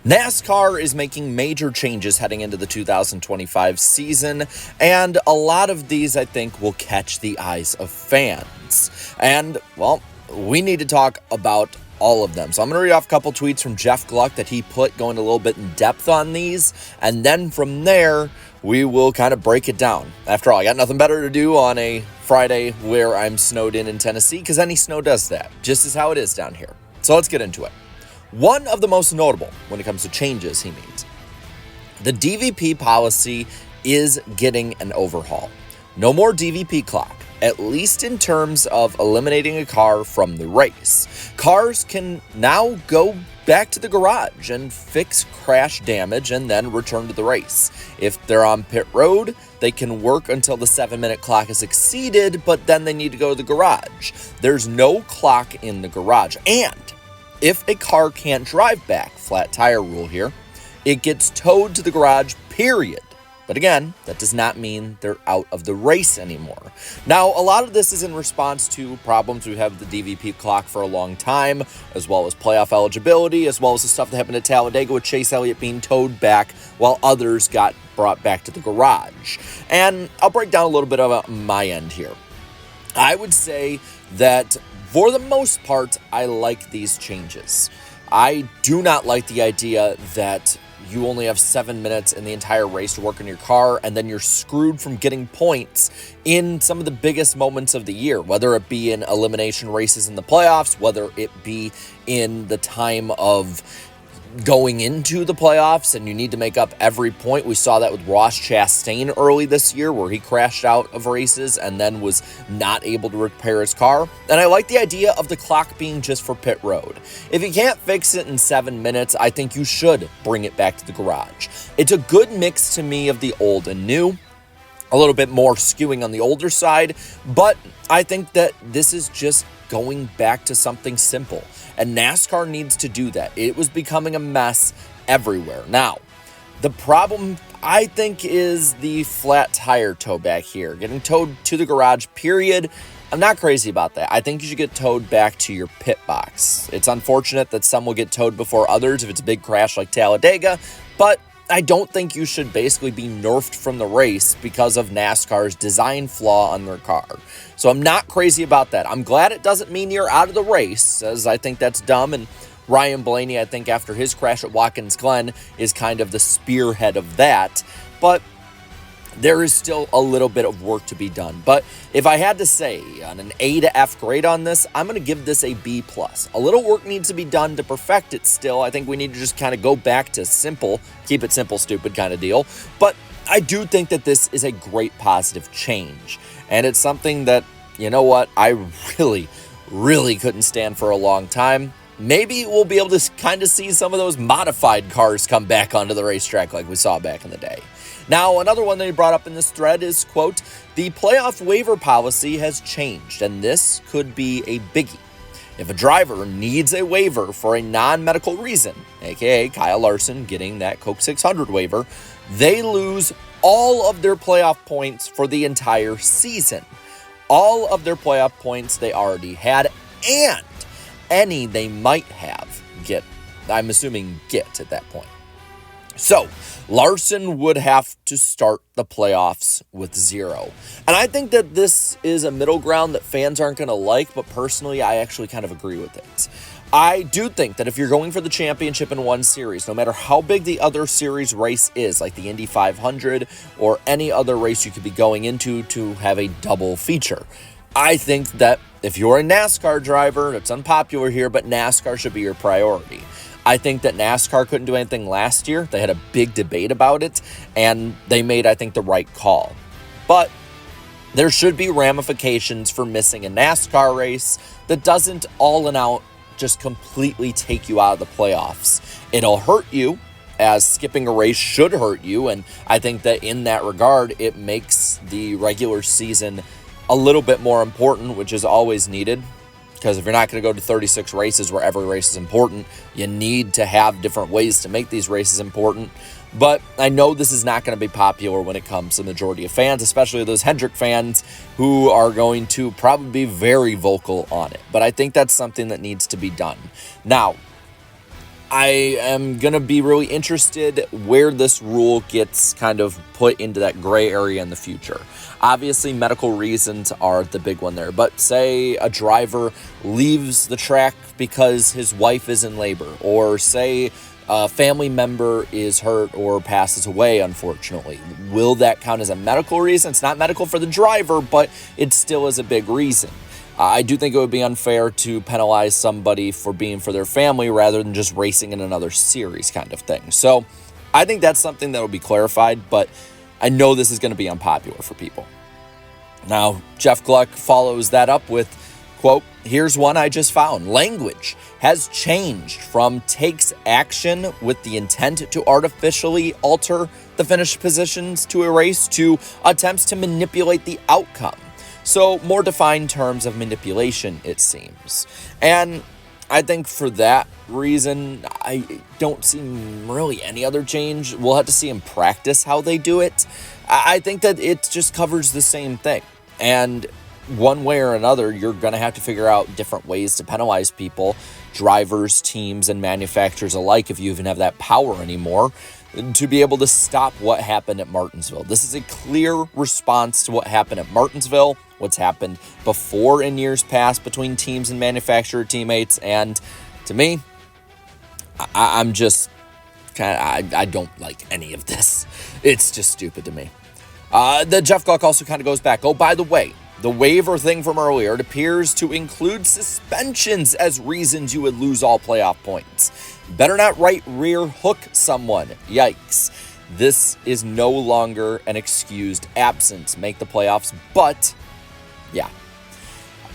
NASCAR is making major changes heading into the 2025 season, and a lot of these, I think, will catch the eyes of fans. And, well, we need to talk about all of them. So I'm going to read off a couple tweets from Jeff Gluck that he put going a little bit in depth on these, and then from there, we will kind of break it down. After all, I got nothing better to do on a Friday where I'm snowed in Tennessee, because any snow does that, just as how it is down here. So let's get into it. One of the most notable when it comes to changes he made, the DVP policy is getting an overhaul. No more DVP clock, at least in terms of eliminating a car from the race. Cars can now go back to the garage and fix crash damage and then return to the race. If they're on pit road, they can work until the 7-minute clock is exceeded, but then they need to go to the garage. There's no clock in the garage. And if a car can't drive back, flat tire rule here, it gets towed to the garage, period. But again, that does not mean they're out of the race anymore. Now, a lot of this is in response to problems we have with the DVP clock for a long time, as well as playoff eligibility, as well as the stuff that happened at Talladega with Chase Elliott being towed back while others got brought back to the garage. And I'll break down a little bit of my end here. I would say that for the most part, I like these changes. I do not like the idea that you only have 7 minutes in the entire race to work on your car, and then you're screwed from getting points in some of the biggest moments of the year, whether it be in elimination races in the playoffs, whether it be in the time of going into the playoffs and you need to make up every point. We saw that with Ross Chastain early this year where he crashed out of races and then was not able to repair his car. And I like the idea of the clock being just for pit road. If you can't fix it in 7 minutes, I think you should bring it back to the garage. It's a good mix to me of the old and new. A little bit more skewing on the older side, but I think that this is just going back to something simple, and NASCAR needs to do that. It was becoming a mess everywhere. Now, the problem, I think, is the flat tire tow back here, getting towed to the garage, period. I'm not crazy about that. I think you should get towed back to your pit box. It's unfortunate that some will get towed before others if it's a big crash like Talladega, but I don't think you should basically be nerfed from the race because of NASCAR's design flaw on their car. So I'm not crazy about that. I'm glad it doesn't mean you're out of the race, as I think that's dumb. And Ryan Blaney, I think after his crash at Watkins Glen, is kind of the spearhead of that. But there is still a little bit of work to be done. But if I had to say on an A to F grade on this, I'm going to give this a B+. A little work needs to be done to perfect it still. I think we need to just kind of go back to simple, keep it simple, stupid kind of deal. But I do think that this is a great positive change. And it's something that, you know what, I really couldn't stand for a long time. Maybe we'll be able to kind of see some of those modified cars come back onto the racetrack like we saw back in the day. Now, another one that he brought up in this thread is, quote, the playoff waiver policy has changed, and this could be a biggie. If a driver needs a waiver for a non-medical reason, aka Kyle Larson getting that Coke 600 waiver, they lose all of their playoff points for the entire season. All of their playoff points they already had, and any they might have get at that point. So, Larson would have to start the playoffs with 0. And I think that this is a middle ground that fans aren't going to like, but personally, I actually kind of agree with it. I do think that if you're going for the championship in one series, no matter how big the other series race is, like the Indy 500 or any other race you could be going into to have a double feature, I think that if you're a NASCAR driver, it's unpopular here, but NASCAR should be your priority. I think that NASCAR couldn't do anything last year. They had a big debate about it, and they made, I think, the right call. But there should be ramifications for missing a NASCAR race that doesn't all in out just completely take you out of the playoffs. It'll hurt you, as skipping a race should hurt you, and I think that in that regard, it makes the regular season a little bit more important, which is always needed. Because if you're not going to go to 36 races where every race is important, you need to have different ways to make these races important. But I know this is not going to be popular when it comes to the majority of fans, especially those Hendrick fans who are going to probably be very vocal on it. But I think that's something that needs to be done. Now, I am going to be really interested where this rule gets kind of put into that gray area in the future. Obviously, medical reasons are the big one there, but say a driver leaves the track because his wife is in labor, or say a family member is hurt or passes away, unfortunately. Will that count as a medical reason? It's not medical for the driver, but it still is a big reason. I do think it would be unfair to penalize somebody for being for their family rather than just racing in another series kind of thing. So I think that's something that will be clarified, but I know this is going to be unpopular for people. Now, Jeff Gluck follows that up with, quote, "Here's one I just found. Language has changed from takes action with the intent to artificially alter the finish positions to a race to attempts to manipulate the outcome. So more defined terms of manipulation, it seems." And I think for that reason, I don't see really any other change. We'll have to see in practice how they do it. I think that it just covers the same thing. And one way or another, you're going to have to figure out different ways to penalize people, drivers, teams, and manufacturers alike, if you even have that power anymore, to be able to stop what happened at Martinsville. This is a clear response to what happened at Martinsville, what's happened before in years past between teams and manufacturer teammates, and to me, I'm just kind of, I don't like any of this. It's just stupid to me. The Jeff Gluck also kind of goes back. Oh, by the way, the waiver thing from earlier, it appears to include suspensions as reasons you would lose all playoff points. Better not right rear hook someone. Yikes. This is no longer an excused absence. Make the playoffs, but yeah.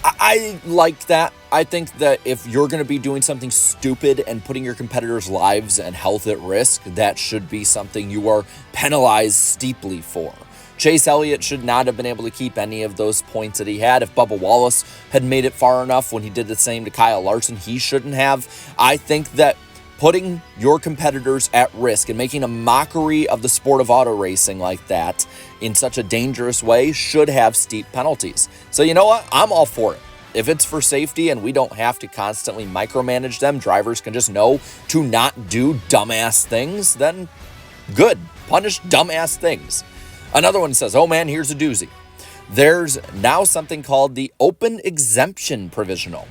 I like that. I think that if you're going to be doing something stupid and putting your competitors' lives and health at risk, that should be something you are penalized steeply for. Chase Elliott should not have been able to keep any of those points that he had. If Bubba Wallace had made it far enough when he did the same to Kyle Larson, he shouldn't have. I think that putting your competitors at risk and making a mockery of the sport of auto racing like that in such a dangerous way should have steep penalties. So you know what? I'm all for it. If it's for safety and we don't have to constantly micromanage them, drivers can just know to not do dumbass things, then good. Punish dumbass things. Another one says, oh man, here's a doozy. There's now something called the open exemption provisional.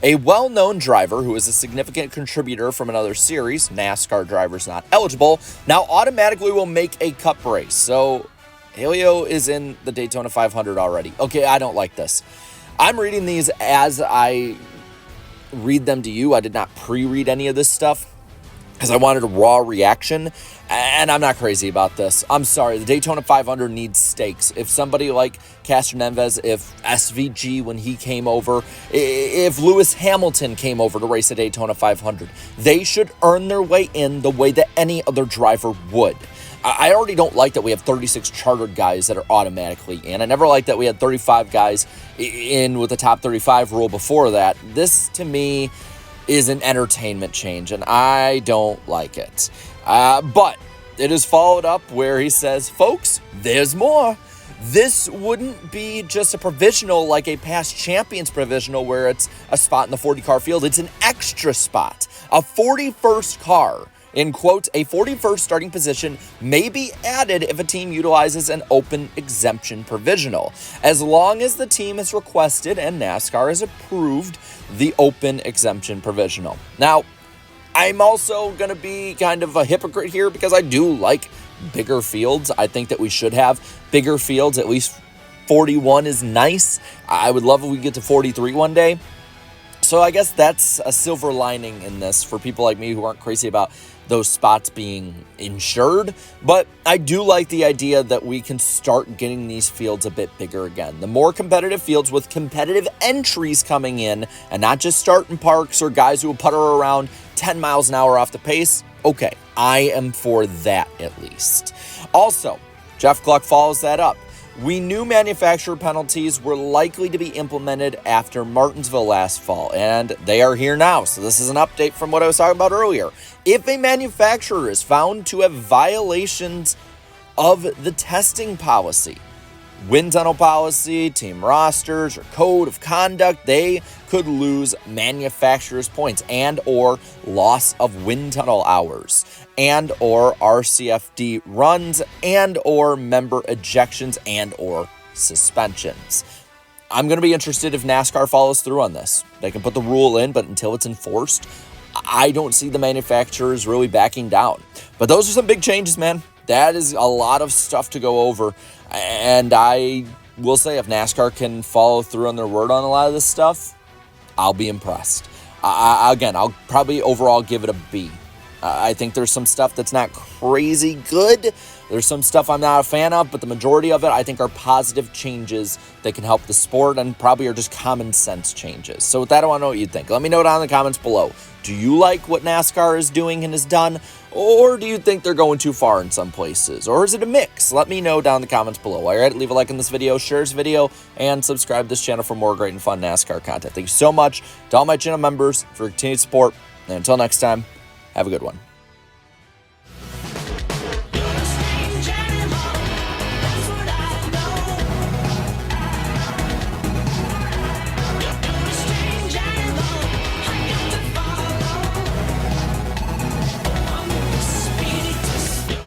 A well-known driver who is a significant contributor from another series, NASCAR drivers not eligible, now automatically will make a cup race. So Helio is in the Daytona 500 already. Okay, I don't like this. I'm reading these as I read them to you. I did not pre-read any of this stuff because I wanted a raw reaction, and I'm not crazy about this. I'm sorry, the Daytona 500 needs stakes. If somebody like Castroneves, if SVG when he came over, if Lewis Hamilton came over to race a Daytona 500, they should earn their way in the way that any other driver would. I already don't like that we have 36 chartered guys that are automatically in. I never liked that we had 35 guys in with the top 35 rule before that. This, to me, is an entertainment change, and I don't like it. But it is followed up where he says, folks, there's more. This wouldn't be just a provisional like a past champions provisional where it's a spot in the 40-car field. It's an extra spot, a 41st car. In quotes, a 41st starting position may be added if a team utilizes an open exemption provisional, as long as the team has requested and NASCAR has approved the open exemption provisional. Now, I'm also going to be kind of a hypocrite here because I do like bigger fields. I think that we should have bigger fields. At least 41 is nice. I would love if we get to 43 one day. So I guess that's a silver lining in this for people like me who aren't crazy about those spots being insured. But I do like the idea that we can start getting these fields a bit bigger again. The more competitive fields with competitive entries coming in and not just starting parks or guys who will putter around 10 miles an hour off the pace. Okay, I am for that at least. Also, Jeff Gluck follows that up. We knew manufacturer penalties were likely to be implemented after Martinsville last fall, and they are here now. So this is an update from what I was talking about earlier. If a manufacturer is found to have violations of the testing policy, wind tunnel policy, team rosters, or code of conduct, they could lose manufacturers' points and or loss of wind tunnel hours and or RCFD runs and or member ejections and or suspensions. I'm going to be interested if NASCAR follows through on this. They can put the rule in, but until it's enforced, I don't see the manufacturers really backing down. But those are some big changes, man. That is a lot of stuff to go over. And I will say if NASCAR can follow through on their word on a lot of this stuff, I'll be impressed. Again, I'll probably overall give it a B. I think there's some stuff that's not crazy good. There's some stuff I'm not a fan of, but the majority of it I think are positive changes that can help the sport and probably are just common sense changes. So with that, I want to know what you think. Let me know down in the comments below. Do you like what NASCAR is doing and has done? Or do you think they're going too far in some places? Or is it a mix? Let me know down in the comments below. All right, leave a like on this video, share this video, and subscribe to this channel for more great and fun NASCAR content. Thank you so much to all my channel members for continued support. And until next time, have a good one.